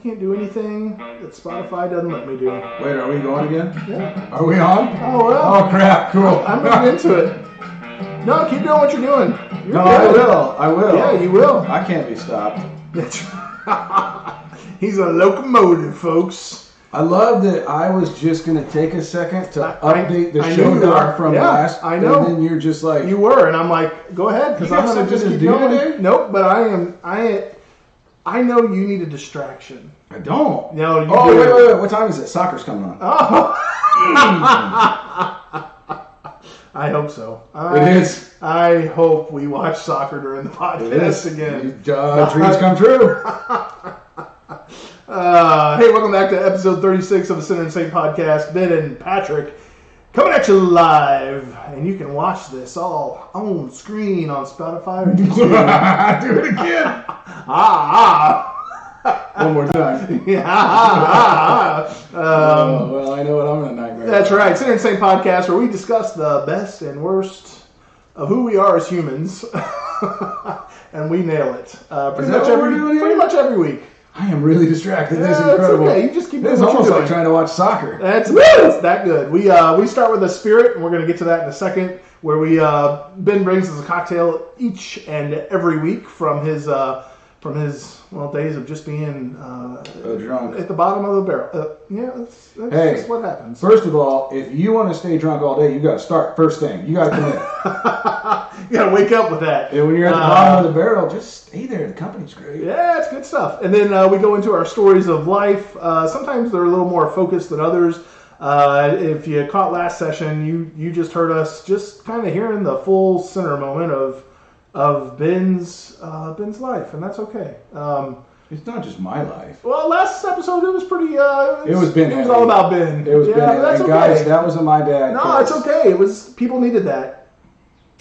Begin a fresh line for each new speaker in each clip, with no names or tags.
can't do anything that Spotify doesn't let me do.
Wait, are we going again?
Yeah.
Are we on?
Oh, well.
Oh, crap. Cool.
I'm moving into it. No, keep doing what you're doing. You're
good.
good.
I will.
Yeah, you will.
I can't be stopped.
He's a locomotive, folks.
I love that I was just going to take a second to update the
I
show
knew you
doc
were.
from
Yeah,
last.
I know.
And then you're just like...
You were, and I'm like, go ahead, because I'm going to just keep going.
Today?
Nope, but I know you need a distraction.
I don't.
No, you do.
Wait. What time is it? Soccer's coming on.
Oh. I hope so.
It is.
I hope we watch soccer during the podcast again.
Dreams come true.
Hey, welcome back to episode 36 of the Sinner and Saint podcast. Ben and Patrick coming at you live, and you can watch this all on screen on Spotify or YouTube.
Do it again. One more time. Well, I know what I'm in a nightmare.
That's right. Sinner and Saint podcast, where we discuss the best and worst of who we are as humans, and we nail it. Pretty much every week.
I am really distracted. This is incredible.
It's okay. You just keep doing
This is
what
almost
you're
like
doing.
trying to watch soccer.
It's that good. We start with a spirit, and we're going to get to that in a second, where Ben brings us a cocktail each and every week from his days of just being
drunk
at the bottom of the barrel. That's just what happens.
First of all, if you want to stay drunk all day, you got to start first thing. You got to commit.
You got to wake up with that.
And when you're at the bottom of the barrel, just stay there. The company's great.
Yeah, it's good stuff. And then we go into our stories of life. Sometimes they're a little more focused than others. If you caught last session, you just heard us just kind of hearing the full center moment of Ben's life, and that's okay.
It's not just my life.
Well, last episode it was pretty.
It was Ben.
It was all about Ben.
It was Ben.
That's
and
okay.
Guys, that wasn't my bad.
No, it's okay. It was people needed that.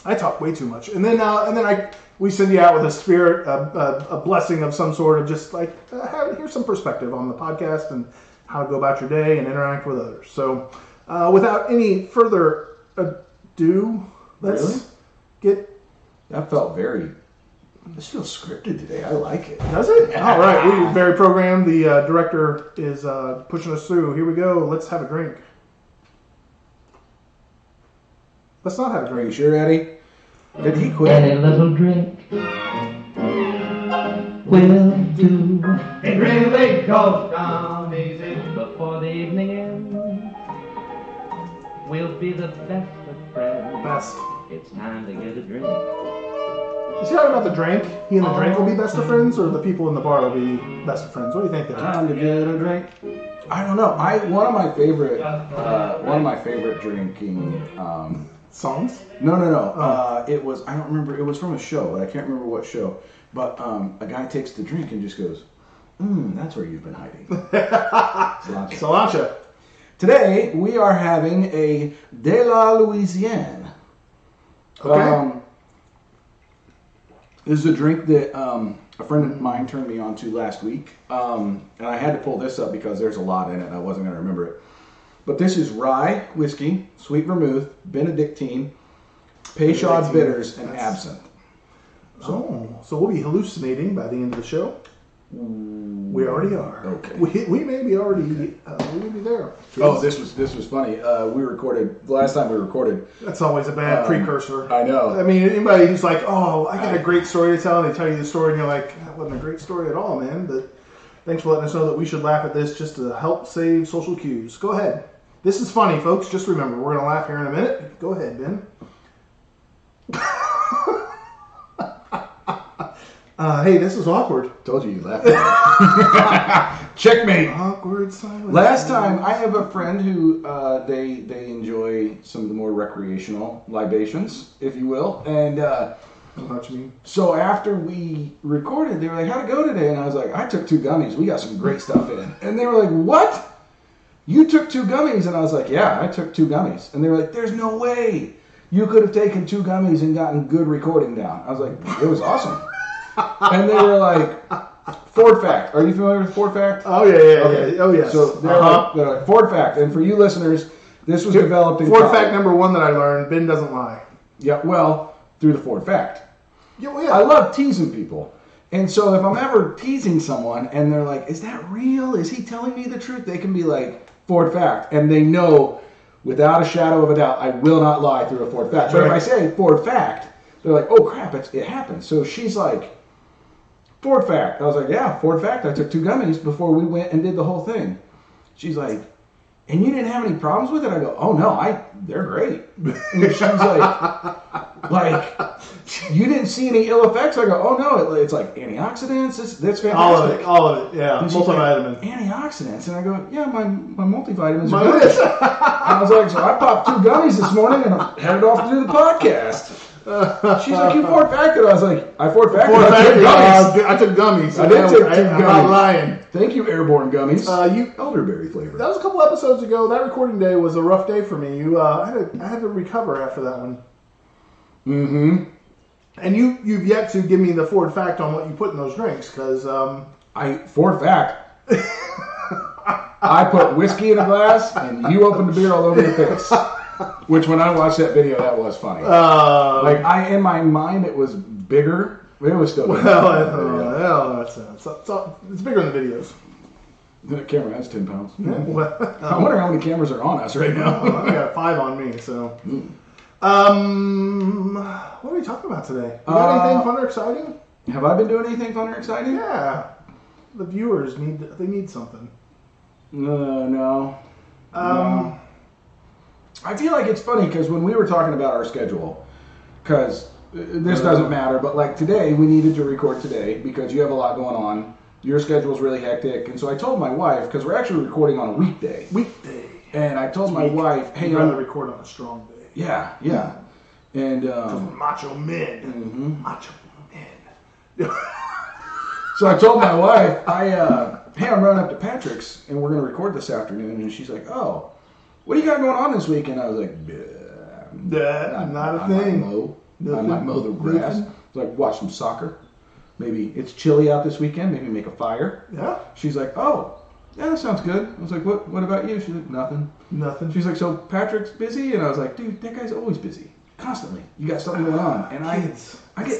I talk way too much, and then we send you out with a spirit, a blessing of some sort of just like here's some perspective on the podcast and how to go about your day and interact with others. So, without any further ado, let's get.
That felt very. This feels scripted today. I like it.
Does it? All right. We're very programmed. The director is pushing us through. Here we go. Let's have a drink. Let's not have a
Are
drink.
you sure, Eddie? Did he quit?
Any little drink will do.
It really goes down easy.
Before the evening ends, we'll be the best of friends.
Best.
It's time to get a drink.
Is he talking about the drink? He and the drink will be best of friends, or the people in the bar will be best of friends? What do you think there?
Time to get a drink. I don't know. One of my favorite drinking.
Songs?
No. It was. I don't remember. It was from a show, but I can't remember what show. But a guy takes the drink and just goes, "That's where you've been hiding."
Cilantro.
Today we are having a De La Louisiane.
Okay.
This is a drink that a friend of mine turned me on to last week. And I had to pull this up because there's a lot in it and I wasn't going to remember it. But this is rye whiskey, sweet vermouth, Benedictine, Peychaud bitters, and absinthe.
So we'll be hallucinating by the end of the show. We already are.
Okay.
We may be already. We may be there.
Oh, this was funny. We recorded last time we recorded.
That's always a bad precursor.
I know.
I mean, anybody who's like, "Oh, I got a great story to tell," and they tell you the story, and you're like, "That wasn't a great story at all, man." But thanks for letting us know that we should laugh at this just to help save social cues. Go ahead. This is funny, folks. Just remember, we're gonna laugh here in a minute. Go ahead, Ben. Hey, this is awkward.
Told you laughed at me. Checkmate.
Awkward silence.
Last time, I have a friend who they enjoy some of the more recreational libations, if you will. And
what you mean?
so after we recorded, they were like, "How'd it go today?" And I was like, "I took 2 gummies. We got some great stuff in." And they were like, "What? You took 2 gummies?" And I was like, "Yeah, I took 2 gummies." And they were like, "There's no way you could have taken 2 gummies and gotten good recording down." I was like, "It was awesome." And they were like, Ford Fact. Are you familiar with Ford Fact?
Oh, yeah.
Okay.
Oh, yes.
So they're like, Ford Fact. And for you listeners, this was developed in
Ford
college.
Fact number 1 that I learned, Ben doesn't lie.
Yeah, well, through the Ford Fact.
Yeah, well, yeah.
I love teasing people. And so if I'm ever teasing someone and they're like, is that real? Is he telling me the truth? They can be like, Ford fact. And they know without a shadow of a doubt, I will not lie through a Ford fact. But if I say Ford fact, they're like, oh crap, it happened. So she's like, Ford fact. I was like, yeah, Ford fact. I took 2 gummies before we went and did the whole thing. She's like, and you didn't have any problems with it? I go, oh no, they're great. And she's like, you didn't see any ill effects? I go, oh no, it's like antioxidants. That's fantastic.
All of it, yeah. Multivitamins.
Like, antioxidants. And I go, yeah, my multivitamins are good. I was like, so I popped 2 gummies this morning and I'm headed off to do the podcast. She's like, you Ford facted. I was like, I Ford facted.
I took gummies.
I did take 2 gummies.
I'm not lying.
Thank you, Airborne Gummies. Elderberry flavor.
That was a couple episodes ago. That recording day was a rough day for me. I had to recover after that one.
Mm-hmm.
And you've yet to give me the Ford fact on what you put in those drinks, because
Ford fact. I put whiskey in a glass, and you opened the beer all over your face. Which, when I watched that video, that was funny. In my mind, it was bigger. It was still bigger.
It's bigger in the videos.
The camera has 10 pounds.
Yeah,
I wonder how many cameras are on us right now.
I got 5 on me, so. What are we talking about today? You got anything fun or exciting?
Have I been doing anything fun or exciting?
Yeah. The viewers need something.
No.
No.
I feel like it's funny because when we were talking about our schedule, because this doesn't matter, but like today, we needed to record today because you have a lot going on. Your schedule's really hectic. And so I told my wife, because we're actually recording on a weekday. And I told my wife, hey,
I'd rather record on a strong day.
Yeah. And
macho men.
Mm-hmm.
Macho men.
So I told my wife, hey, I'm running up to Patrick's and we're going to record this afternoon. And she's like, oh, what do you got going on this week? And I was like,
not a thing.
I might mow the grass. I was like, watch some soccer. Maybe it's chilly out this weekend. Maybe make a fire.
Yeah.
She's like, oh, yeah, that sounds good. I was like, what about you? She's like, nothing. She's like, so Patrick's busy? And I was like, dude, that guy's always busy. Constantly. You got something going on. And I get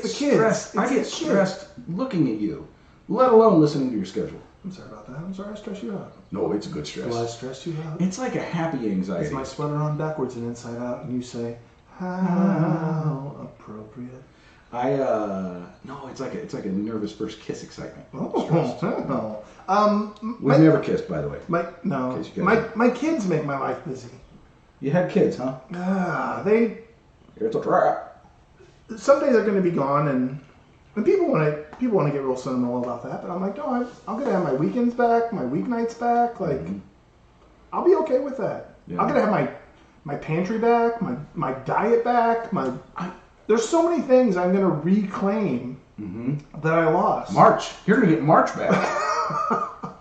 stressed. I get stressed looking at you, let alone listening to your schedule.
I'm sorry about that. I'm sorry I stressed you out.
No, it's a good stress.
Well, I stressed you out.
It's like a happy anxiety.
It's my sweater on backwards and inside out, and you say, how appropriate.
No, it's like a nervous first kiss excitement.
Oh.
We've never kissed, by the way.
My kids make my life busy.
You had kids, huh?
It's
a trap.
Some days are going to be gone, and people want to get real sentimental about that. But I'm like, no, I'm going to have my weekends back, my weeknights back. Like, I'll be okay with that. Yeah. I'm going to have my pantry back, my diet back. There's so many things I'm going to reclaim that I lost.
March. You're going to get March back.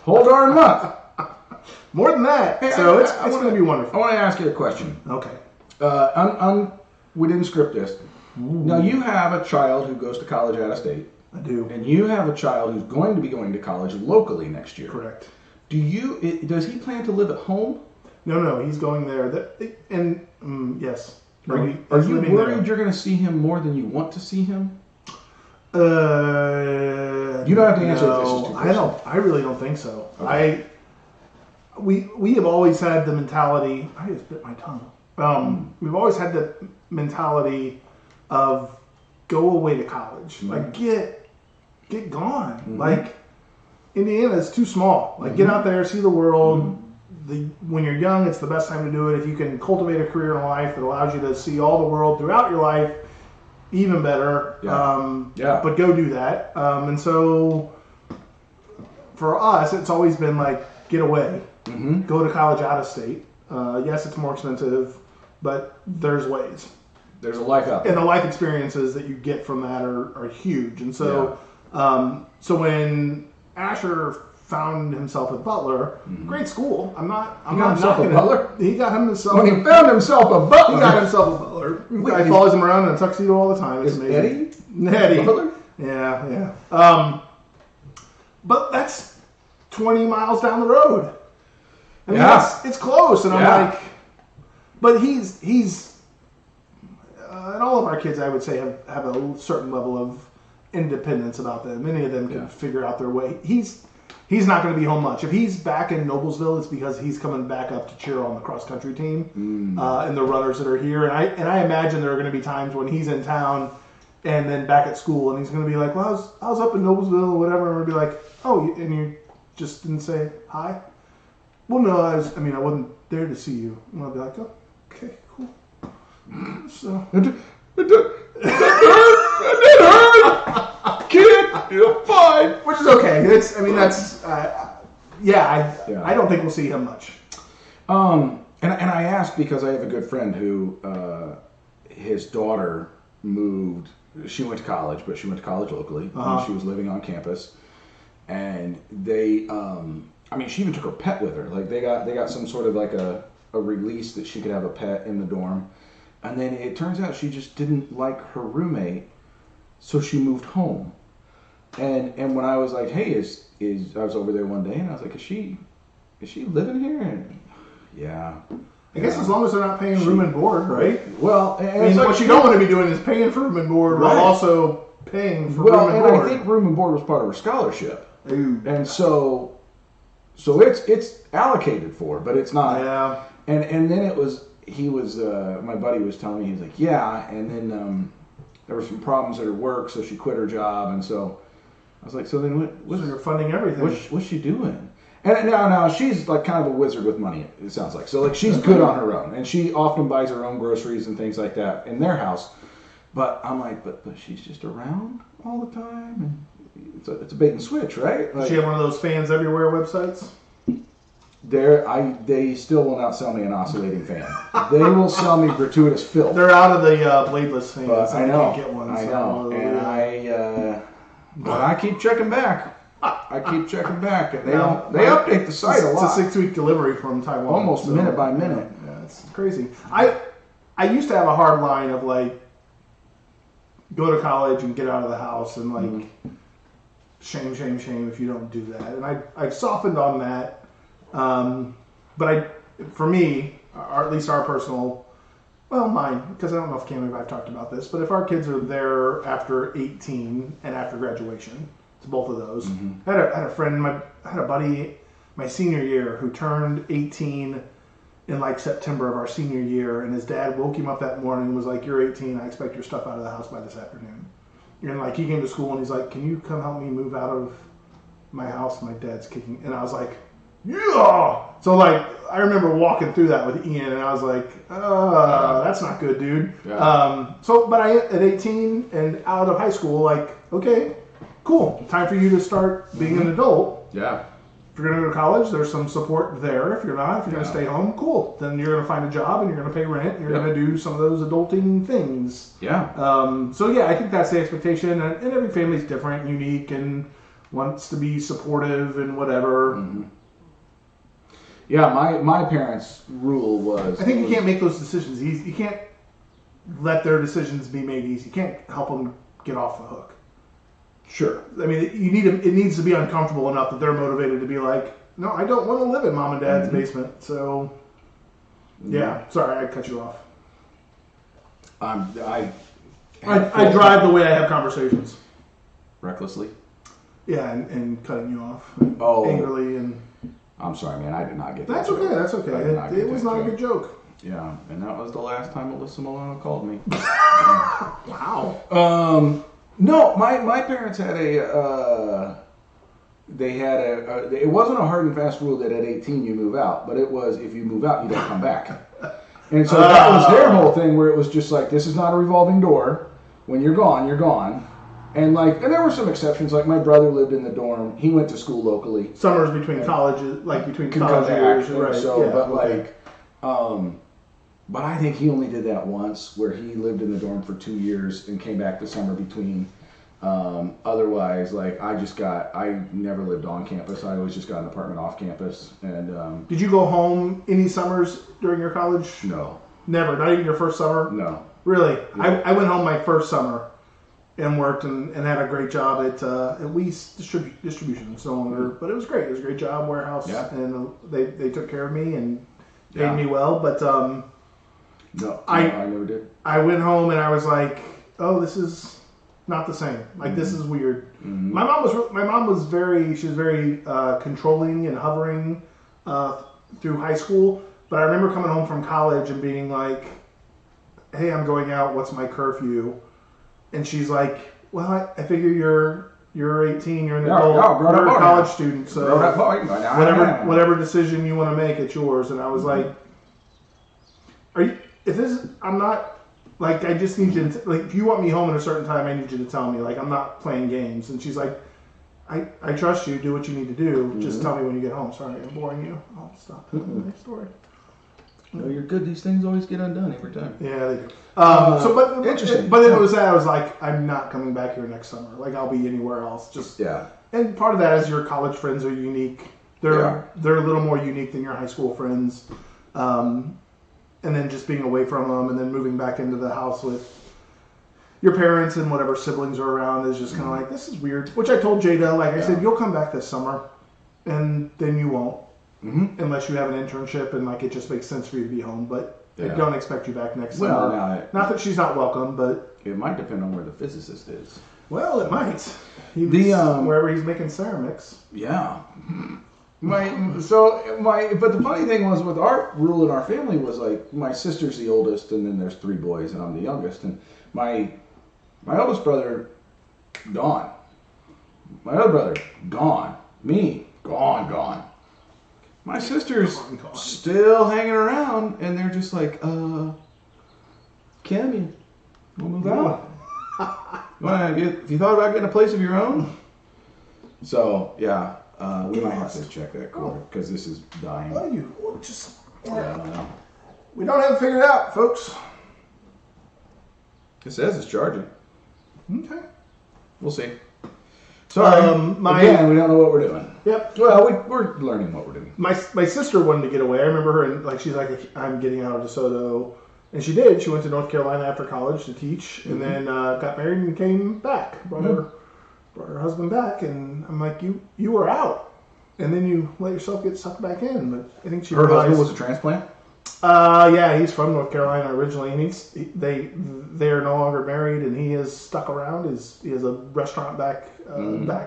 Whole darn month.
More than that. Hey, so it's going to be wonderful.
I want to ask you a question.
Okay.
We didn't script this. Ooh. Now, you have a child who goes to college out of state.
I do.
And you have a child who's going to be going to college locally next year.
Correct.
Does he plan to live at home?
No, he's going there. Yes.
Are you worried you're going to see him more than you want to see him? You don't have to answer if this is too personal.
I really don't think so.
Okay.
We have always had the mentality. I just bit my tongue. We've always had the mentality of go away to college. Mm-hmm. Like get gone. Mm-hmm. Like Indiana is too small. Like get out there, see the world. Mm-hmm. When you're young, it's the best time to do it. If you can cultivate a career in life that allows you to see all the world throughout your life, even better.
Yeah.
But go do that. And so for us, it's always been like get away.
Mm-hmm.
Go to college out of state. Yes, it's more expensive, but there's ways.
There's a life out there.
And the life experiences that you get from that are huge. And so, so when Asher found himself at Butler, great school. I'm not knocking
a Butler.
He got himself.
When he found himself a Butler,
he got himself a Butler. Guy follows him around in a tuxedo all the time. It's amazing. Eddie
Butler.
Yeah. But that's 20 miles down the road. I mean, it's close, and I'm like, but he's and all of our kids, I would say, have a certain level of independence about them. Many of them can
Yeah.
figure out their way. He's not going to be home much. If he's back in Noblesville, it's because he's coming back up to cheer on the cross country team and the runners that are here. And I imagine there are going to be times when he's in town and then back at school, and he's going to be like, "Well, I was up in Noblesville or whatever," and we'll be like, "Oh, and you just didn't say hi?" "Well, no, I wasn't there to see you." And I'll be like, "Oh, okay, cool." So.
It hurt! Kid, you're fine.
Which is okay. I don't think we'll see him much.
And I asked because I have a good friend who his daughter moved. She went to college, but she went to college locally. And she was living on campus, and they. She even took her pet with her. Like they got some sort of like a release that she could have a pet in the dorm, and then it turns out she just didn't like her roommate, so she moved home. And when I was like, hey, I was over there one day and I was like, is she living here? And yeah.
I guess as long as they're not paying room and board, right?
Well,
what you don't want to be doing is paying for room and board while also paying for room and board.
I think room and board was part of her scholarship.
Ooh.
And so it's allocated for, but it's not.
Yeah.
And then my buddy was telling me, he's like, yeah, and then there were some problems at her work, so she quit her job, and so I was like, so then
so you're funding everything.
What's she doing? And now she's like kind of a wizard with money, it sounds like. So like she's good on her own, and she often buys her own groceries and things like that in their house. But I'm like, but she's just around all the time, and it's a bait and switch, right? Like,
Does she have one of those fans everywhere websites?
They still will not sell me an oscillating fan. They will sell me gratuitous filth.
They're out of the bladeless fans.
But I know,
can't get one.
I know, and but I keep checking back. And they update the site a lot.
It's a 6-week delivery from Taiwan,
almost minute by minute.
Yeah, it's crazy. I used to have a hard line of like, go to college and get out of the house, and like, shame if you don't do that. And I've softened on that. But for me, or at least our personal, mine, because I don't know if Cam and I've talked about this, but if our kids are there after 18 and after graduation, it's both of those. I had a friend, I had a buddy my senior year who turned 18 in like September of our senior year, and his dad woke him up that morning and was like, "You're 18, I expect your stuff out of the house by this afternoon." And like he came to school and he's like, "Can you come help me move out of my house? My dad's kicking." And I was like, yeah. So like I remember walking through that with Ian, and I was like, that's not good, dude. Yeah. But at 18 and out of high school, like, okay, cool, time for you to start being an adult.
Yeah.
If you're gonna go to college, there's some support there. If you're not, if you're gonna stay home, cool. Then you're gonna find a job and you're gonna pay rent. And you're gonna do some of those adulting things.
Yeah.
So yeah, I think that's the expectation, and every family's different, unique, and wants to be supportive and whatever.
Mm-hmm. Yeah, my parents' rule was...
I think you can't make those decisions easy. You can't let their decisions be made easy. You can't help them get off the hook.
Sure.
I mean, it needs to be uncomfortable enough that they're motivated to be like, no, I don't want to live in mom and dad's basement. So, yeah. Sorry, I cut you off.
I
drive the way I have conversations.
Recklessly?
Yeah, and cutting you off. Angrily and...
I'm sorry, man. I did not get that.
That's okay. That's okay. It was not a good joke.
Yeah, and that was the last time Alyssa Milano called me.
Wow.
No, my parents had it wasn't a hard and fast rule that at 18 you move out, but it was if you move out, you don't come back. And so that was their whole thing, where it was just like, this is not a revolving door. When you're gone, you're gone. And there were some exceptions. Like my brother lived in the dorm. He went to school locally.
Summers between colleges, like between college years, right?
So,
yeah,
but I think he only did that once, where he lived in the dorm for 2 years and came back the summer between. Otherwise, I never lived on campus. I always just got an apartment off campus. And
did you go home any summers during your college?
No,
never. Not even your first summer.
No,
really. Yeah. I went home my first summer. And worked and had a great job at Weiss distribution and so on. But it was great. It was a great job, warehouse, and they took care of me and paid me well. But
no, I never did.
I went home and I was like, oh, this is not the same. Like this is weird.
Mm-hmm.
My mom was very controlling and hovering through high school. But I remember coming home from college and being like, "Hey, I'm going out. What's my curfew?" And she's like, "Well, I figure you're 18. You're an adult. You're a college student. So whatever decision you want to make, it's yours." And I was like, "Are you? If this, I'm not." Like, I just need you to, like, if you want me home at a certain time, I need you to tell me. Like, I'm not playing games. And she's like, I trust you. Do what you need to do. Just tell me when you get home. Sorry, I'm boring you. I'll stop telling my story.
No, you're good. These things always get undone every time.
Yeah, they do.
Interesting.
But it was that I was like, I'm not coming back here next summer. Like, I'll be anywhere else. And part of that is your college friends are unique. They're a little more unique than your high school friends. And then just being away from them and then moving back into the house with your parents and whatever siblings are around is just kind of like, this is weird. Which I told Jada, like I said, you'll come back this summer and then you won't. Mm-hmm. Unless you have an internship and like it just makes sense for you to be home. But I don't expect you back next summer. Not that she's not welcome, but...
It might depend on where the physicist is.
Well, it might. Wherever he's making ceramics.
Yeah. But the funny thing was with our rule in our family was like my sister's the oldest and then there's 3 boys and I'm the youngest and my oldest brother gone. My other brother gone. Me gone. My sister's still hanging around and they're just like, Kim, you wanna move out? You thought about getting a place of your own? So yeah. We might have to check that cord because this is dying.
I don't know. We don't have it figured out, folks.
It says it's charging.
Okay.
We'll see. Sorry. Again, we don't know what we're doing.
Yep.
Well, we're learning what we're doing.
My sister wanted to get away. I remember her and like she's like, I'm getting out of DeSoto. And she did. She went to North Carolina after college to teach and then got married and came back. Brought her husband back, and I'm like, you were out, and then you let yourself get sucked back in. But I think
her husband was a transplant.
Yeah, he's from North Carolina originally, and they are no longer married, and he is stuck around. He has a restaurant back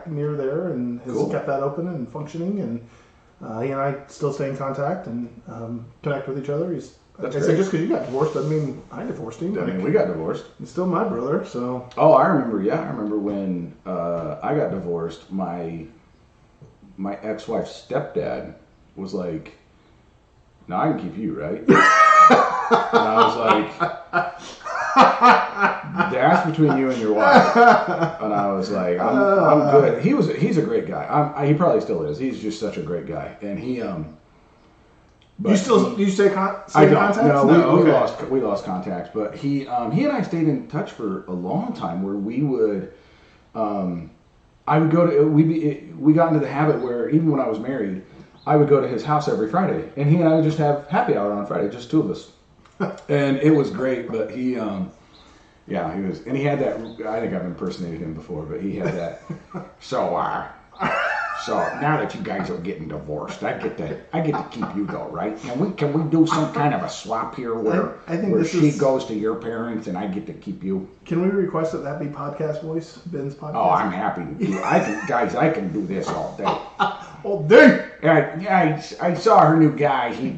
near there, and has kept that open and functioning. And he and I still stay in contact and connect with each other. That's great. Just because you got divorced doesn't mean I divorced him.
I mean, we got divorced.
He's still my brother, so.
Oh, I remember. Yeah, I remember when I got divorced. My ex-wife's stepdad was like, "No, I can keep you, right?" And I was like, "That's between you and your wife." And I was like, "I'm good." He's a great guy. He probably still is. He's just such a great guy, and he
Do you stay in contact?
No, we lost contact. But he and I stayed in touch for a long time. Where we would, I would go to we got into the habit where even when I was married, I would go to his house every Friday, and he and I would just have happy hour on Friday, just 2 of us, and it was great. But he was, and he had that. I think I've impersonated him before, but he had that. So now that you guys are getting divorced, I get to keep you though, right? Can we do some kind of a swap here where she goes to your parents and I get to keep you?
Can we request that be podcast voice, Ben's podcast?
Oh, I'm happy to do it. I can do this all day.
All day.
I saw her new guy. He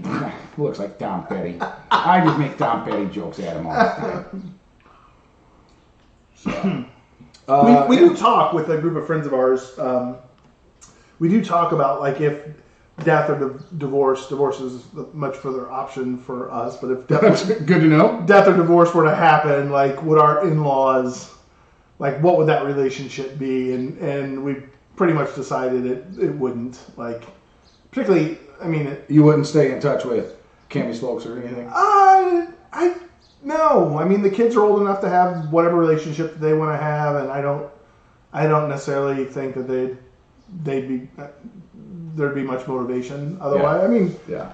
looks like Tom Petty. I just make Tom Petty jokes at him all the time. So,
we do talk with a group of friends of ours. We do talk about like if death or divorce is a much further option for us. But if
that's good to know.
Death or divorce were to happen, like would our in-laws, like what would that relationship be? And we pretty much decided it wouldn't. Like particularly, I mean,
you wouldn't stay in touch with Cammy's folks or anything.
No. I mean, the kids are old enough to have whatever relationship that they want to have, and I don't necessarily think that there'd be much motivation otherwise.
Yeah.
I mean,
yeah.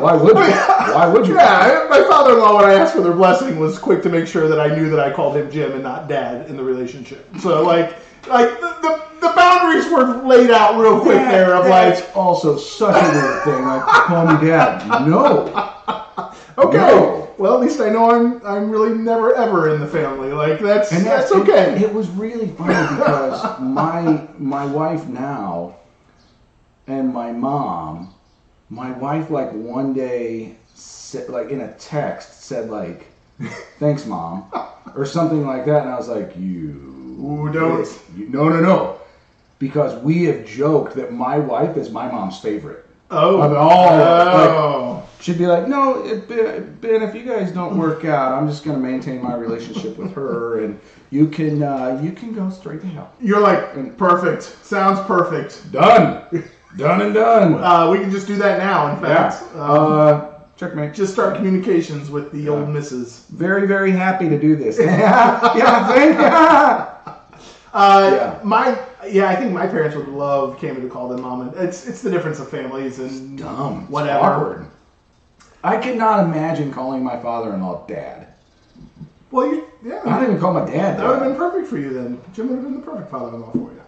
Why would you? Why would you?
Yeah, my father-in-law, when I asked for their blessing, was quick to make sure that I knew that I called him Jim and not Dad in the relationship. So, like the boundaries boundaries were laid out real quick there of
That's also such a weird thing. Like, call me dad. No.
okay.
No.
Well, at least I know I'm really never ever in the family. Like that's
And
okay.
It was really funny because my wife now and my mom, my wife like one day said, like in a text said like, "Thanks, Mom," or something like that, and I was like, no, because we have joked that my wife is my mom's favorite. Like, she'd be like, "No, Ben, if you guys don't work out, I'm just going to maintain my relationship with her, and you can go straight to hell."
You're like, perfect. Sounds perfect.
Done and done.
We can just do that now. In fact,
checkmate.
Just start communications with the old missus.
Very, very happy to do this.
I think my parents would love Came to call them mom, and it's the difference of families and
dumb.
Whatever.
It's awkward. I cannot imagine calling my father-in-law dad.
Well,
I don't even call my dad.
That would have been perfect for you then. Jim would have been the perfect father-in-law for you.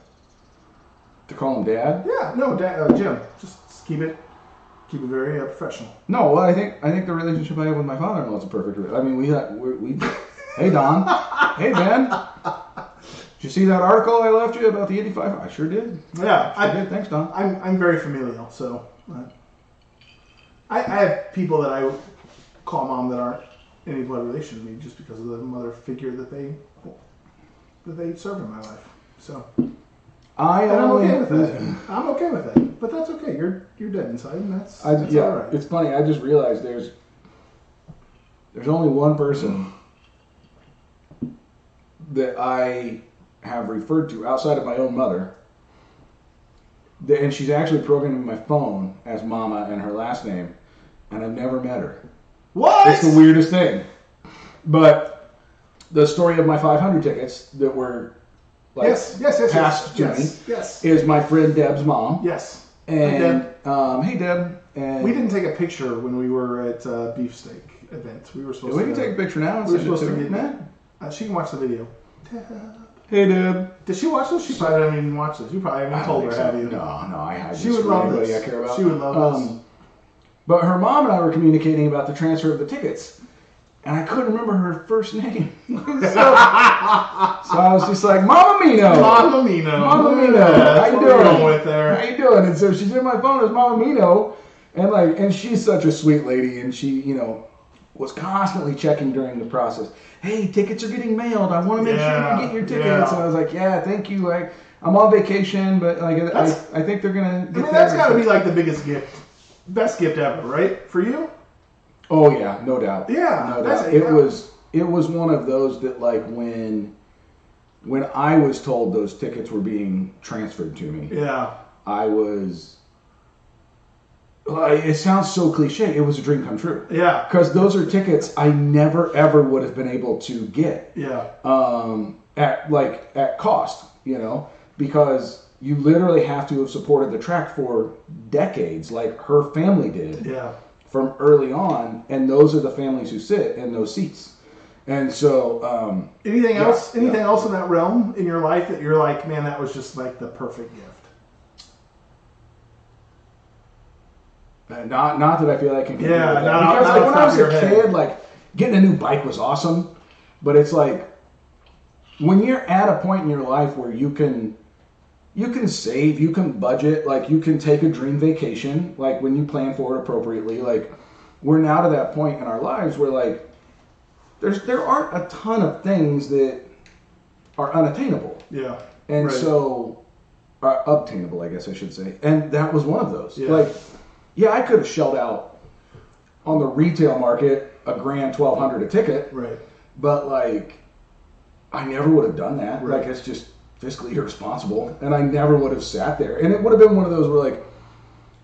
To call him dad?
Yeah, no, dad, Jim. Just keep it very professional.
No, well, I think the relationship I have with my father-in-law is a perfect. I mean, we hey Don, hey Ben. Did you see that article I left you about the 85? I sure did.
Yeah,
I did. Thanks, Don.
I'm very familial, so I have people that I call mom that aren't any blood relation to me just because of the mother figure that they serve in my life. So I'm okay with that. I'm okay with that, but that's okay. You're dead inside, and that's all right.
It's funny. I just realized there's only one person that I have referred to outside of my own mother, and she's actually programmed in my phone as Mama and her last name, and I've never met her.
What?
It's the weirdest thing. But the story of my 500 tickets that were passed to me is my friend Deb's mom.
Yes.
And hey Deb. And
we didn't take a picture when we were at Beefsteak event. We were supposed to.
We can take a picture now.
We were supposed to get she can watch the video.
Hey Deb.
Did she watch this? She probably didn't even watch this. You probably haven't told her, have you?
No, I had
She would love this.
I care about.
She would love this.
But her mom and I were communicating about the transfer of the tickets, and I couldn't remember her first name. so I was just like, Mama Mino.
Mama Mino.
Mama Mino.
Yeah,
how you doing?
With there.
How you doing? And so she's in my phone as Mama Mino, and she's such a sweet lady, and she, was constantly checking during the process. Hey, tickets are getting mailed. I want to make sure you get your tickets.
Yeah.
And I was like, yeah, thank you. I'm on vacation, but I think they're gonna.
That's got to be like the biggest gift, best gift ever, right? For you?
Oh yeah, no doubt.
Yeah,
no doubt. It was one of those that like when I was told those tickets were being transferred to me.
Yeah.
I was. It sounds so cliche. It was a dream come true.
Yeah.
Because those are tickets I never ever would have been able to get.
Yeah.
At cost, because you literally have to have supported the track for decades, like her family did.
Yeah.
From early on, and those are the families who sit in those seats. And so,
anything else in that realm in your life that you're like, man, that was just like the perfect gift?
Not that I feel like I can.
Yeah,
because when I was a kid, like getting a new bike was awesome, but it's like when you're at a point in your life where you can save, you can budget, like you can take a dream vacation, like when you plan for it appropriately. Like we're now to that point in our lives where like there aren't a ton of things that are unattainable.
Yeah.
And
right.
so are obtainable, I guess I should say. And that was one of those.
Yeah.
Like, yeah, I could have shelled out on the retail market $1,200 a ticket.
Right.
But like I never would have done that.
Right.
Like it's just fiscally irresponsible, and I never would have sat there. And it would have been one of those where, like,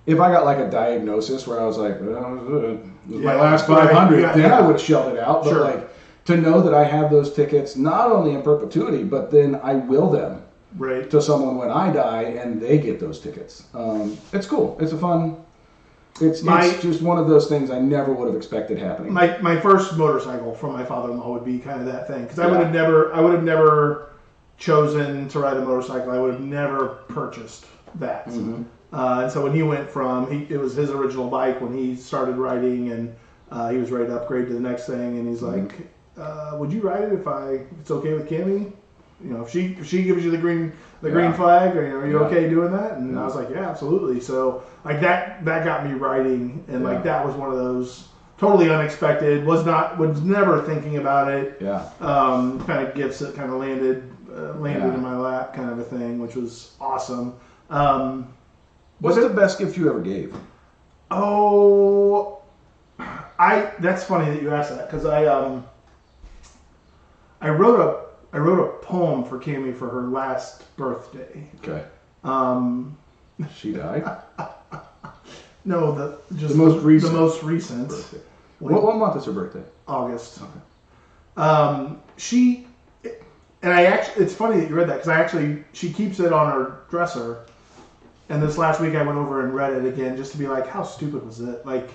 if I got like a diagnosis where I was like, my last 500, then I would have shelled it out. But like to know that I have those tickets not only in perpetuity, but then I will them to someone when I die, and they get those tickets. It's cool. It's a fun. It's just one of those things I never would have expected happening.
My first motorcycle from my father-in-law would be kind of that thing, because I would have never chosen to ride a motorcycle, I would have never purchased that.
Mm-hmm.
And so when he went it was his original bike when he started riding, and he was ready to upgrade to the next thing, and he's like, would you ride it if it's okay with Cammy? You know, if she gives you the green flag, or, are you okay doing that? And I was like, yeah, absolutely. So like that got me riding, and like that was one of those totally unexpected. Was never thinking about it. Yeah. Kind of gifts that kind of landed in my lap, kind of a thing, which was awesome.
What's the best gift you ever gave?
Oh, that's funny that you asked that, because I wrote a poem for Cammy for her last birthday.
Okay. She died?
No, the
most recent.
The most recent.
Birthday. What month is her birthday?
August.
Okay.
It's funny that you read that, because she keeps it on her dresser. And this last week I went over and read it again just to be like, how stupid was it? Like,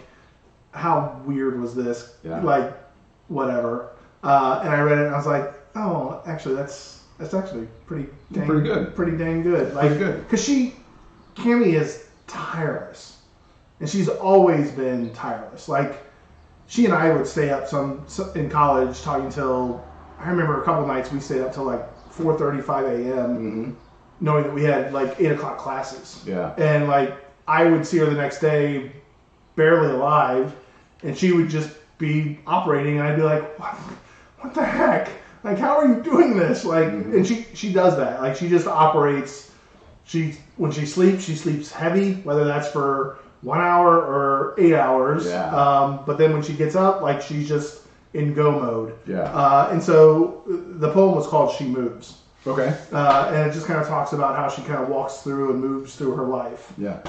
how weird was this? Yeah. Like, whammy. And I read it and I was like, oh, actually that's actually pretty dang good. Pretty dang good. Like, pretty good. Because Cammy is tireless. And she's always been tireless. Like, she and I would stay up in college talking till, I remember a couple nights we stayed up till like 4:35 a.m. Mm-hmm. knowing that we had like 8 o'clock classes. Yeah. And like, I would see her the next day barely alive, and she would just be operating, and I'd be like, what the heck? Like, how are you doing this? Like, and she does that. Like, she just operates. When she sleeps heavy, whether that's for 1 hour or 8 hours. Yeah. But then when she gets up, like, she's just in go mode. Yeah. And so the poem was called "She Moves." Okay. And it just kind of talks about how she kind of walks through and moves through her life. Yeah.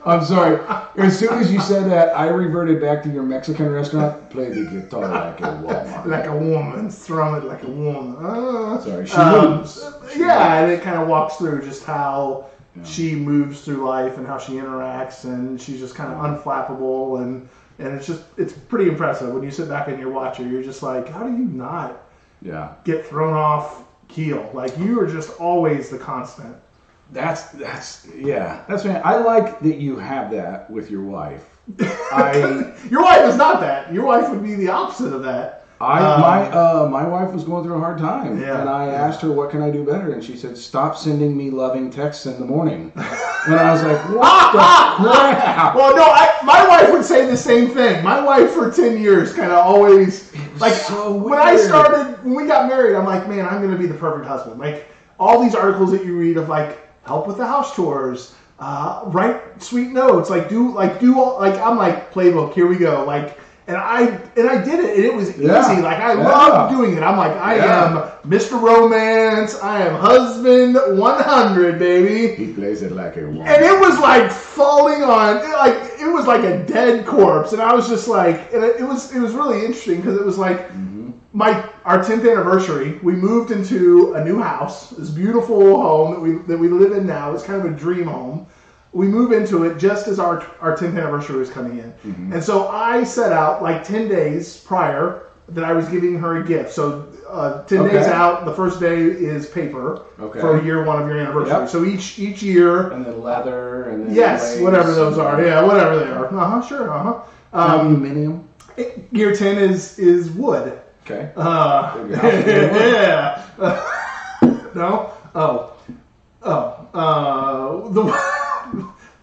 I'm sorry. As soon as you said that, I reverted back to your Mexican restaurant. Play the guitar like a woman.
Like a woman. Thrum it like a woman.
Sorry. She moves.
And it kind of walks through just how she moves through life and how she interacts, and she's just kind of unflappable, and it's pretty impressive. When you sit back and you watch her, you're just like, how do you not get thrown off keel? Like, you are just always the constant.
That's right. I like that you have that with your wife.
Your wife is not that. Your wife would be the opposite of that.
My wife was going through a hard time, and I asked her, what can I do better? And she said, stop sending me loving texts in the morning. And I was like, what the crap?
Well, no, my wife would say the same thing. My wife for 10 years kind of always, like,
so
when we got married, I'm like, man, I'm going to be the perfect husband. Like, all these articles that you read of, like, help with the house chores, write sweet notes, do all, I'm like, playbook, here we go. Like, and I did it, and it was easy. Like, I loved doing it. I'm like, I am Mr. Romance. I am husband 100, baby.
He plays it like a woman.
And it was like falling on, it was like a dead corpse. And I was just like, and it was really interesting, because it was like our 10th anniversary. We moved into a new house, this beautiful home that we live in now. It's kind of a dream home. We move into it just as our 10th anniversary was coming in. Mm-hmm. And so I set out like 10 days prior that I was giving her a gift. So 10 days out, the first day is paper for year one of your anniversary. Yep. So each year.
And then leather. And then
yes, whatever those are. Yeah, whatever they are. Sure.
Aluminium.
Year 10 is wood.
Okay.
Yeah. No?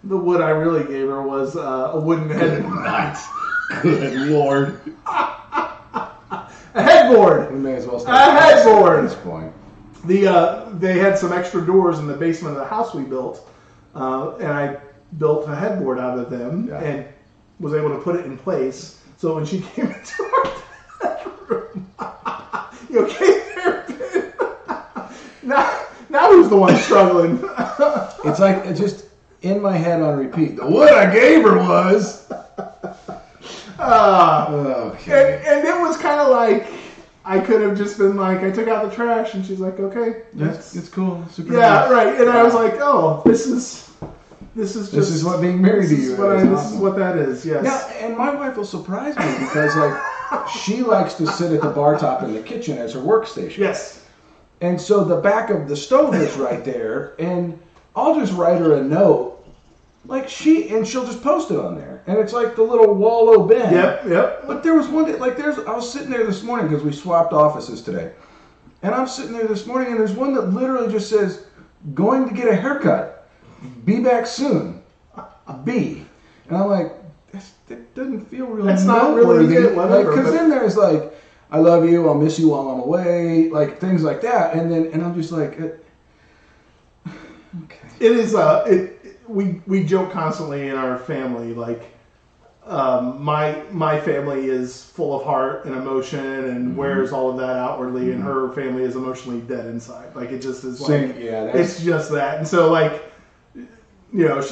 The wood I really gave her was a wooden head.
Nice. Good Lord.
A headboard.
We may as well
start a headboard
at this point.
They had some extra doors in the basement of the house we built, and I built a headboard out of them and was able to put it in place. So when she came into our bedroom, you okay there, Ben? Now who's the one struggling?
It's like it just. In my head on repeat. What I gave her was.
Okay. And it was kind of like I could have just been like, I took out the trash, and she's like, okay,
it's cool. Super
nice. Right. And I was like, oh, this is
what being married to you is.
This is what that is. Yes.
Now, and my wife will surprise me because like she likes to sit at the bar top in the kitchen as her workstation.
Yes.
And so the back of the stove is right there, and I'll just write her a note, like she'll just post it on there, and it's like the little Wallow Ben.
Yep.
But there was one day, I was sitting there this morning because we swapped offices today, and I'm sitting there this morning, and there's one that literally just says, "Going to get a haircut. Be back soon. A B." And I'm like, that doesn't feel really
That's not really
noteworthy.
it, whatever,
Because
but-
then there's like, "I love you. I'll miss you while I'm away," like things like that, and I'm just like, okay.
It is. We joke constantly in our family. Like, my family is full of heart and emotion and wears all of that outwardly, and her family is emotionally dead inside. Like, it just is.
Same,
like,
yeah,
it's just that. And so, like, you know,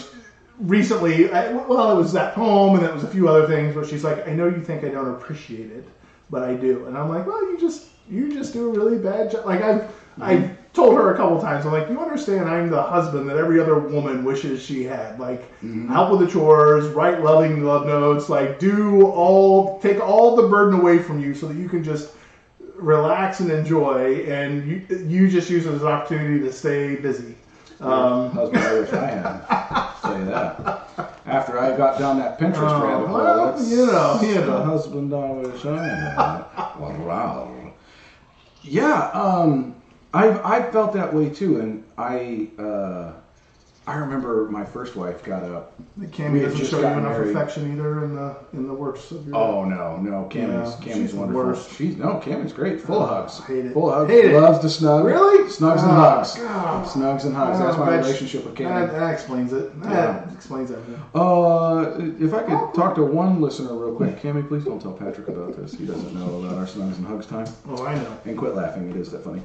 recently, it was at home, and it was a few other things where she's like, "I know you think I don't appreciate it, but I do." And I'm like, "Well, you just do a really bad job." Like, I've told her a couple times, I'm like, "You understand I'm the husband that every other woman wishes she had. Like, help with the chores, write loving love notes, like, take all the burden away from you so that you can just relax and enjoy, and you just use it as an opportunity to stay busy."
Husband I wish I had. I'll tell you that. After I got down that Pinterest rabbit hole,
well,
that's
you know.
the husband I wish I had. Wow. Yeah, I felt that way too, and I remember my first wife got up.
Cammy
We had
doesn't
just
show you
gotten
enough
married.
affection either in the works of your.
Oh no, Cammy's
she's the
wonderful.
worst.
Cammy's great, full of hugs.
Hate it.
Full of hugs.
Hate it.
Loves to snug.
Really?
Snugs and
Oh,
hugs.
God.
Snugs and hugs. That's my relationship with Cammy.
That explains it. That explains everything.
If I could talk to one listener real quick, Cammy, please don't tell Patrick about this. He doesn't know about our snugs and hugs time.
Oh, I know.
And quit laughing. It is that funny.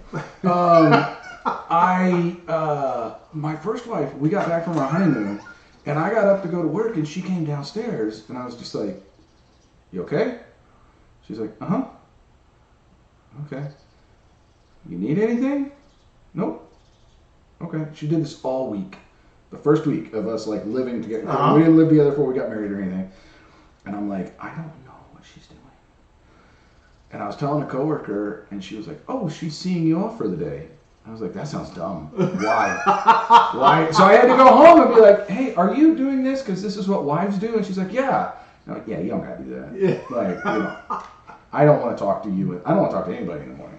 My first wife, we got back from our honeymoon, and I got up to go to work, and she came downstairs, and I was just like, "You okay?" She's like, "Uh-huh." "Okay. You need anything?" "Nope." "Okay." She did this all week. The first week of us like living together. We didn't live together before we got married or anything. And I'm like, I don't know what she's doing. And I was telling a coworker, and she was like, "Oh, she's seeing you off for the day." I was like, "That sounds dumb. Why? Why?" So I had to go home and be like, "Hey, are you doing this because this is what wives do?" And she's like, "Yeah." And I'm like, "Yeah, you don't gotta do that.
Yeah.
Like, you know, I don't want to talk to you. I don't want to talk to anybody in the morning.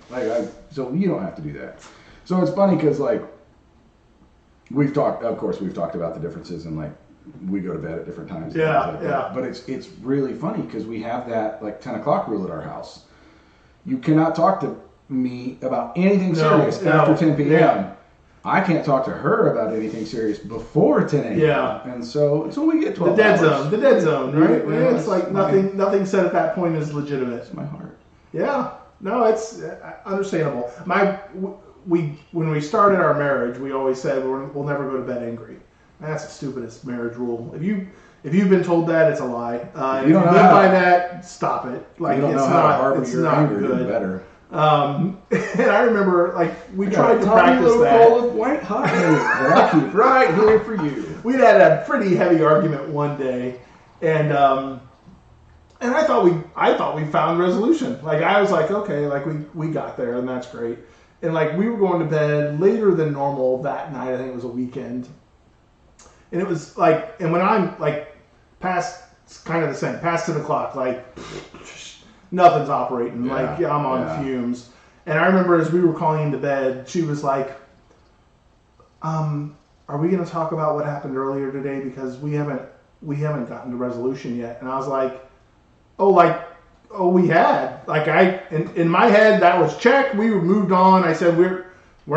So you don't have to do that." So it's funny because like we've talked about the differences and like we go to bed at different times. And
Yeah,
things like
yeah.
that. But it's really funny because we have that like 10 o'clock rule at our house. You cannot talk to me about anything serious after 10 p.m.
Yeah.
I can't talk to her about anything serious before 10 a.m.
Yeah.
And so we get 12
The dead
hours.
zone. The dead zone, right?
Yeah,
Yeah, it's
that's
like nothing said at that point is legitimate.
It's my heart.
Yeah. No, it's understandable. When we started our marriage, we always said we'll never go to bed angry. That's the stupidest marriage rule. If you've been told that, it's a lie. If you live by that, stop it. Like,
You don't
it's
know how to
not.
harbor
It's
your
not
anger
good.
even better.
And I remember, like, we
I got
tried
a
to
tiny
practice
little
that.
bowl of white hot milk that I keep right here for you.
We'd had a pretty heavy argument one day, and I thought we found resolution. Like, I was like, okay, like we got there, and that's great. And like we were going to bed later than normal that night. I think it was a weekend, and it was like, and when I'm like past, it's kind of the same, past 10 o'clock, like nothing's operating.
Yeah,
like I'm on
yeah.
fumes. And I remember as we were calling into bed, she was like, are we going to talk about what happened earlier today? Because we haven't gotten to resolution yet. And I was like, oh, we had. Like in my head, that was check. We moved on. I said, we're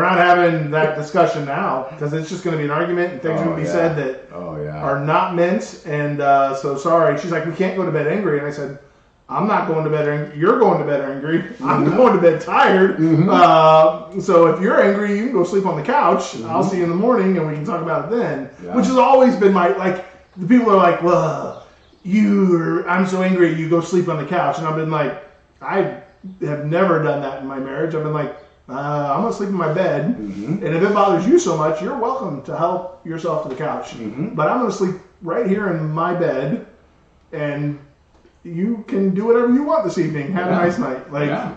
not having that discussion now because it's just going to be an argument and things are going to be said that are not meant. And so sorry. She's like, we can't go to bed angry. And I said, I'm not going to bed angry. You're going to bed angry. I'm going to bed tired. So if you're angry, you can go sleep on the couch. I'll see you in the morning and we can talk about it then.
Yeah.
Which has always been my, like, the people are like, well, I'm so angry, you go sleep on the couch. And I've been like, I have never done that in my marriage. I've been like, I'm going to sleep in my bed. And if it bothers you so much, you're welcome to help yourself to the couch. But I'm going to sleep right here in my bed and you can do whatever you want this evening. Have a nice night. Like,
yeah.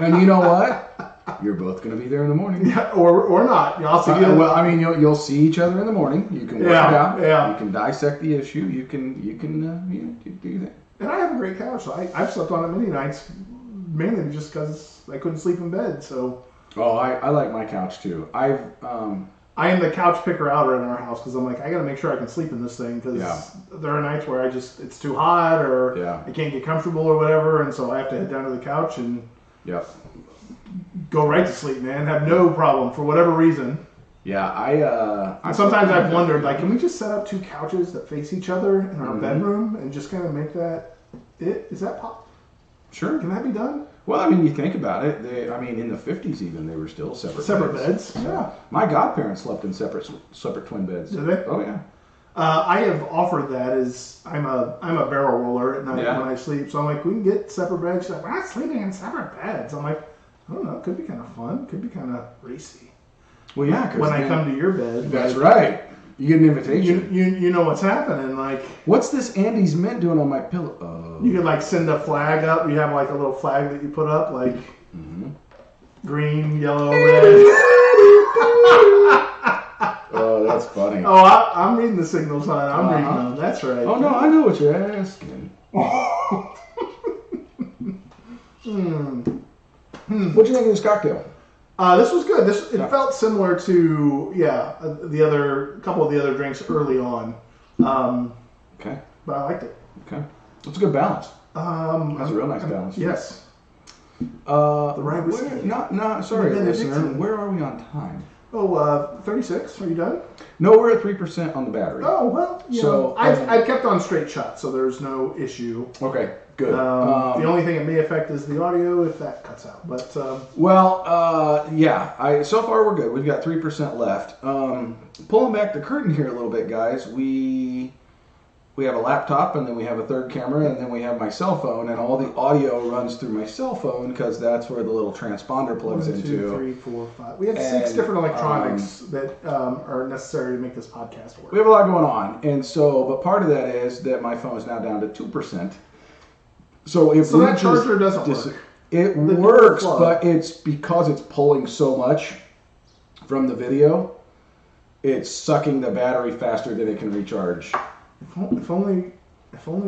And you know what? You're both going to be there in the morning.
Yeah, or not. I'll see you.
Well, I mean, you'll see each other in the morning. You can work it out.
Yeah.
You can dissect the issue. You can do that.
And I have a great couch. So I've slept on it many nights, mainly just because I couldn't sleep in bed. So.
Oh, I like my couch too. I
am the couch picker outer in our house because I'm like, I got to make sure I can sleep in this thing because there are nights where it's too hot or I can't get comfortable or whatever, and so I have to head down to the couch and go right to sleep, man. Have no problem for whatever reason.
Yeah, I
sometimes I've wondered, like, can we just set up two couches that face each other in our bedroom and just kind of make that it? Is that pop?
Sure.
Can that be done?
Well, I mean, you think about it. In the 50s even, they were still separate
beds.
So
Yeah.
My godparents slept in separate twin beds.
Did they?
Oh yeah.
I have offered that as I'm a barrel roller at night when I sleep. So I'm like, we can get separate beds. She's like, we're not sleeping in separate beds. I'm like, I don't know. It could be kind of fun. Could be kind of racy.
Well, yeah. 'Cause
when I come to your bed.
That's right. You get an invitation.
You know what's happening. Like,
what's this Andy's Mint doing on my pillow? Oh.
You could like send a flag up. You have like a little flag that you put up, like green, yellow, red.
Oh, that's funny.
Oh, I'm reading the signal sign. I'm reading them. That's right.
Oh no, I know what you're asking. What'd you think of this cocktail?
This was good. It felt similar to the other couple of the other drinks early on.
Okay.
But I liked it.
Okay. It's a good balance. That's a real nice balance.
Yes.
The
right whiskey.
Sorry,
The
listener.
Benedictine.
Where are we on time?
36. Are you done?
No, we're at 3% on the battery.
Oh, well, I've kept on straight shot, so there's no issue.
Okay, good.
The only thing it may affect is the audio if that cuts out. But
so far we're good. We've got 3% left. Pulling back the curtain here a little bit, guys. We have a laptop, and then we have a third camera, and then we have my cell phone, and all the audio runs through my cell phone because that's where the little transponder plugs
1, 2,
into.
3, 4, 5. We have 6 different electronics that are necessary to make this podcast work.
We have a lot going on, and but part of that is that my phone is now down to 2%. So
that charger doesn't work.
It works, but it's because it's pulling so much from the video, it's sucking the battery faster than it can recharge.
If only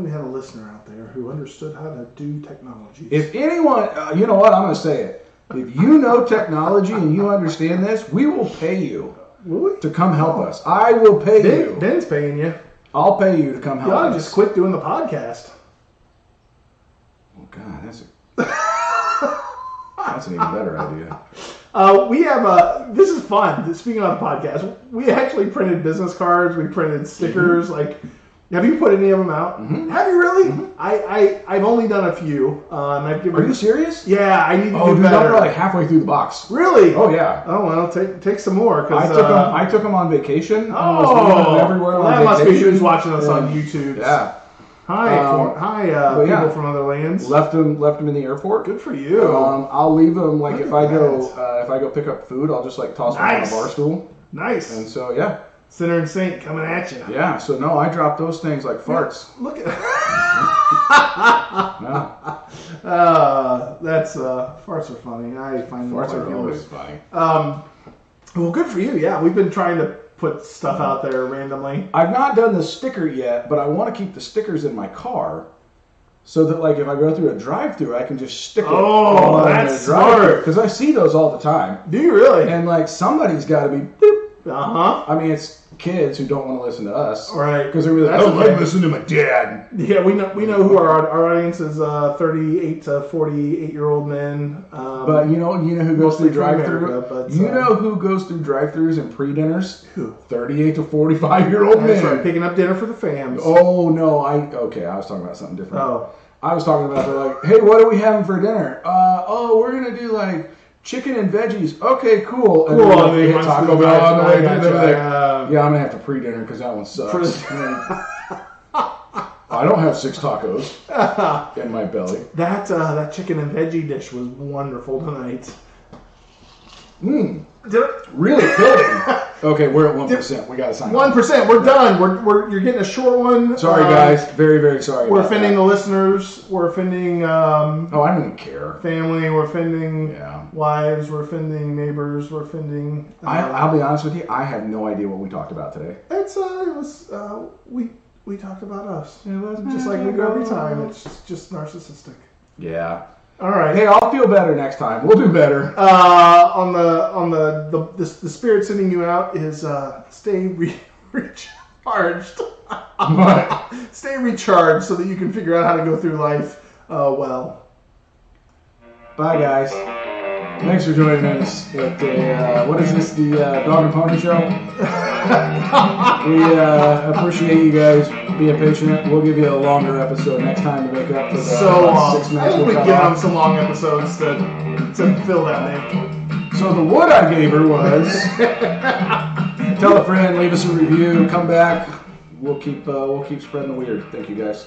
we had a listener out there who understood how to do technology.
If anyone, you know what, I'm going to say it. If you know technology and you understand this, we will pay you to come help us. I will pay you.
Ben's paying you.
I'll pay you to come help us.
Just quit doing the podcast.
Oh, God, that's an even better idea.
We have this is fun. Speaking of the podcast, we actually printed business cards. We printed stickers. Like, have you put any of them out?
Mm-hmm.
Have you really?
Mm-hmm.
I've only done a few. And I've given.
Are you serious?
Yeah, I need to do
dude,
better.
we're like halfway through the box.
Really?
Oh yeah.
Oh well, take some more.
I took them on vacation.
Everywhere that must be who's watching us on YouTube.
Yeah.
Hi, people from other lands.
Left them in the airport.
Good for you.
I'll leave them if I go pick up food, I'll just toss them on a bar stool.
Nice.
And so yeah.
Sinner and saint coming at you.
Yeah. So no, I drop those things like farts.
Yeah, look at.
No.
That's farts are funny. I find
farts are always funny.
Well, good for you. Yeah, we've been trying to put stuff out there randomly.
I've not done the sticker yet, but I want to keep the stickers in my car so that if I go through a drive-thru, I can just stick it on
that's
the drive-thru.
smart.
Because I see those all the time.
Do you really?
And somebody's got to be boop.
Uh-huh.
I mean, it's kids who don't want to listen to us.
Right.
Because they're like, I don't like listening to my dad.
Yeah, we know who our audience is, 38 to 48-year-old men.
But you know who goes through drive-thru?
You
know who goes through drive-thrus and pre-dinners?
Who?
38 to 45-year-old men.
That's right, picking up dinner for the fams.
Oh, no. I was talking about something different.
Oh.
I was talking about, they're like, hey, what are we having for dinner? We're going to do chicken and veggies. Okay, cool. And
then
they hit Taco Bell on the way through. Yeah, I'm going to have to pre-dinner because that one sucks. I don't have 6 tacos in my belly.
That chicken and veggie dish was wonderful tonight.
Really filling. Okay, we're at 1%. We got to sign off.
1%. We're done. You're getting a short one.
Sorry, guys. Very, very sorry.
We're
about
offending
that.
the listeners. We're offending
Oh, I don't even care.
family. We're offending
Yeah.
wives. We're offending neighbors. We're offending.
I'll be honest with you. I have no idea what we talked about today.
We talked about us. Just like we do every time. It's just narcissistic.
Yeah.
All right.
Hey, I'll feel better next time. We'll do better.
On the spirit sending you out is stay recharged.
What?
Stay recharged so that you can figure out how to go through life well.
Bye, guys. Thanks for joining us at the, what is this, the Dog and Pony Show? We appreciate you guys being patient. We'll give you a longer episode next time to make up for the
So long.
6
I
minutes
think
we'll
we
cut
give them
off.
some long episodes to fill that nick.
So the wood I gave her was tell a friend, leave us a review, come back. We'll keep spreading the weird. Thank you, guys.